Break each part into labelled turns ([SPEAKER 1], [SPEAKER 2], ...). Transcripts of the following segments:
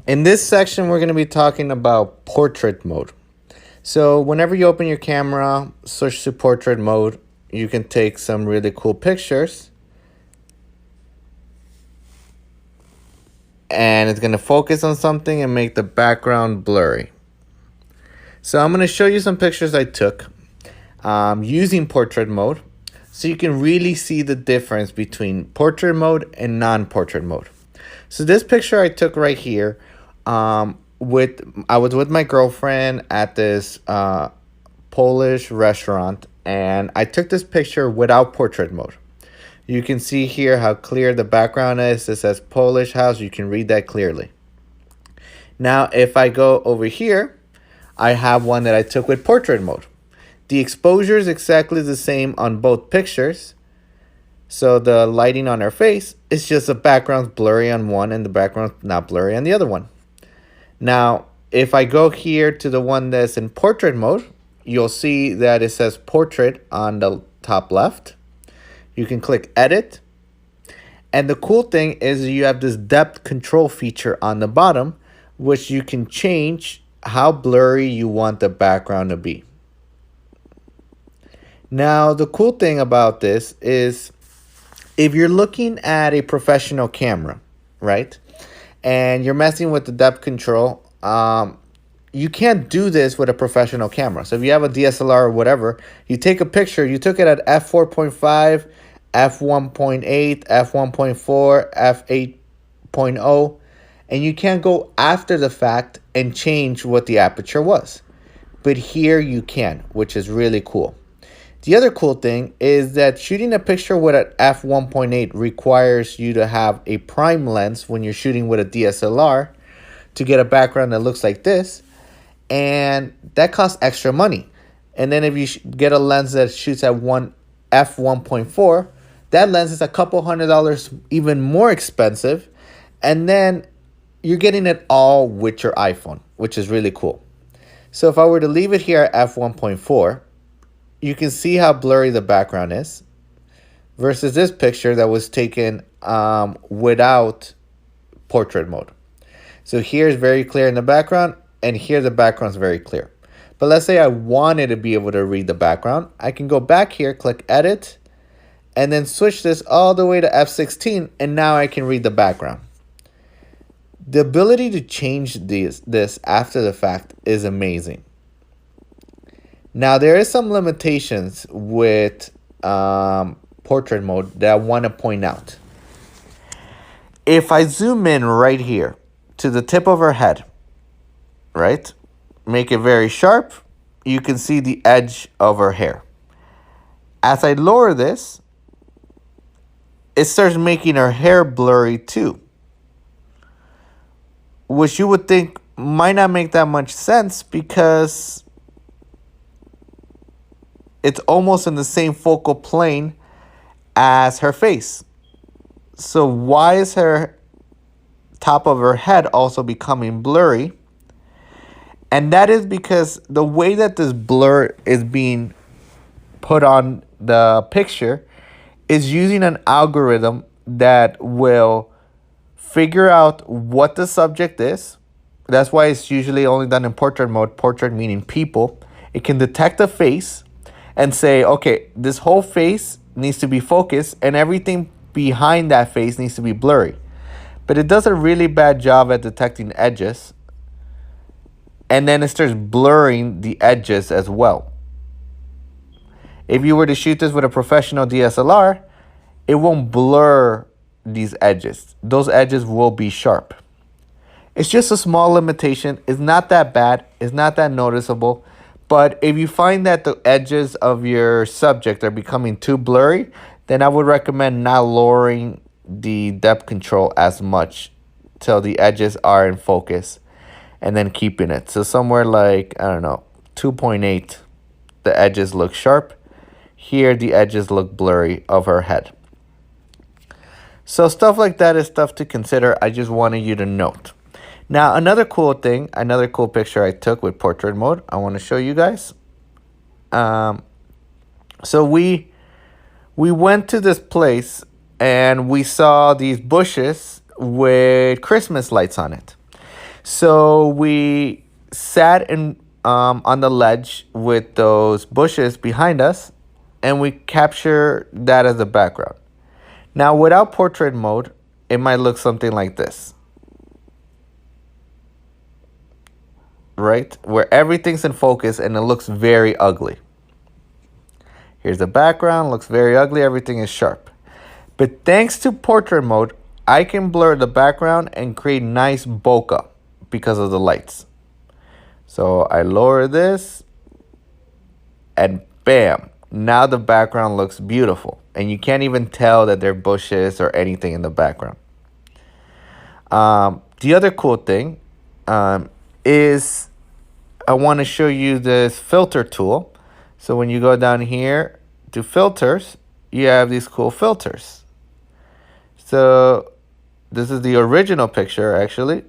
[SPEAKER 1] In this section, we're going to be talking about portrait mode. So whenever you open your camera, switch to portrait mode, you can take some really cool pictures. And it's going to focus on something and make the background blurry. So I'm going to show you some pictures I took using portrait mode, so you can really see the difference between portrait mode and non-portrait mode. So this picture I took right here, I was with my girlfriend at this Polish restaurant, and I took this picture without portrait mode. You can see here how clear the background is. It says Polish house. You can read that clearly. Now, if I go over here, I have one that I took with portrait mode. The exposure is exactly the same on both pictures. So the lighting on her face is just the background's blurry on one and the background's not blurry on the other one. Now, if I go here to the one that's in portrait mode, you'll see that it says portrait on the top left. You can click edit. And the cool thing is you have this depth control feature on the bottom, which you can change how blurry you want the background to be. Now, the cool thing about this is if you're looking at a professional camera, right, and you're messing with the depth control, you can't do this with a professional camera. So if you have a DSLR or whatever, you take a picture, you took it at f4.5, f1.8, f1.4, f8.0, and you can't go after the fact and change what the aperture was. But here you can, which is really cool. The other cool thing is that shooting a picture with an f1.8 requires you to have a prime lens when you're shooting with a DSLR to get a background that looks like this, and that costs extra money. And then if you get a lens that shoots at f1.4, that lens is a couple $100 even more expensive, and then you're getting it all with your iPhone, which is really cool. So if I were to leave it here at f1.4, you can see how blurry the background is versus this picture that was taken without portrait mode. So here is very clear in the background, and here the background is very clear. But let's say I wanted to be able to read the background. I can go back here, click edit, and then switch this all the way to f16, and now I can read the background. The ability to change this after the fact is amazing. Now, there is some limitations with portrait mode that I want to point out. If I zoom in right here to the tip of her head, right, make it very sharp, you can see the edge of her hair. As I lower this, it starts making her hair blurry too, which you would think might not make that much sense because it's almost in the same focal plane as her face. So why is her top of her head also becoming blurry? And that is because the way that this blur is being put on the picture is using an algorithm that will figure out what the subject is. That's why it's usually only done in portrait mode, portrait meaning people. It can detect a face and say, okay, this whole face needs to be focused and everything behind that face needs to be blurry. But it does a really bad job at detecting edges. And then it starts blurring the edges as well. If you were to shoot this with a professional DSLR, it won't blur these edges. Those edges will be sharp. It's just a small limitation. It's not that bad. It's not that noticeable. But if you find that the edges of your subject are becoming too blurry, then I would recommend not lowering the depth control as much till the edges are in focus and then keeping it. So somewhere like, I don't know, 2.8, the edges look sharp. Here, the edges look blurry of her head. So stuff like that is stuff to consider. I just wanted you to note. Now, another cool thing, another cool picture I took with portrait mode, I want to show you guys. So we went to this place and we saw these bushes with Christmas lights on it. So we sat on the ledge with those bushes behind us, and we capture that as a background. Now, without portrait mode, it might look something like this, right? Where everything's in focus and it looks very ugly. Here's the background, looks very ugly, everything is sharp. But thanks to portrait mode, I can blur the background and create nice bokeh because of the lights. So I lower this and bam, now the background looks beautiful. And you can't even tell that there are bushes or anything in the background. The other cool thing is I want to show you this filter tool. So when you go down here to filters, you have these cool filters. So this is the original picture actually.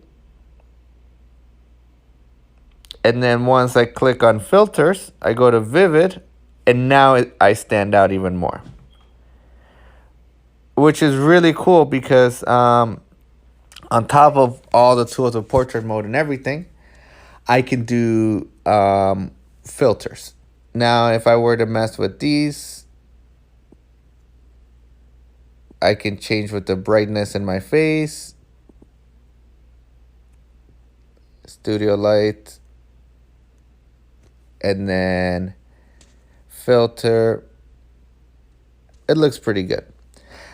[SPEAKER 1] And then once I click on filters, I go to vivid, and now I stand out even more. Which is really cool because on top of all the tools of portrait mode and everything, I can do filters. Now, if I were to mess with these, I can change with the brightness in my face. Studio light. And then filter. It looks pretty good.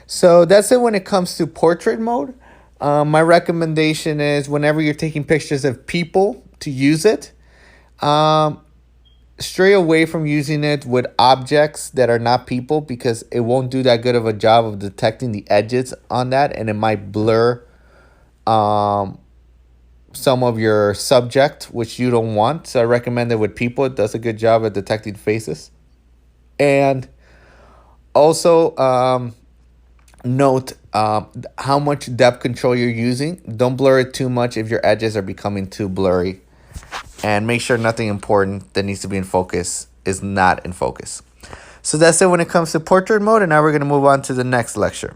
[SPEAKER 1] So that's it when it comes to portrait mode. My recommendation is whenever you're taking pictures of people to use it, stray away from using it with objects that are not people because it won't do that good of a job of detecting the edges on that, and it might blur some of your subject, which you don't want. So I recommend it with people. It does a good job at detecting faces. And also note how much depth control you're using. Don't blur it too much if your edges are becoming too blurry. And make sure nothing important that needs to be in focus is not in focus. So that's it when it comes to portrait mode. And now we're going to move on to the next lecture.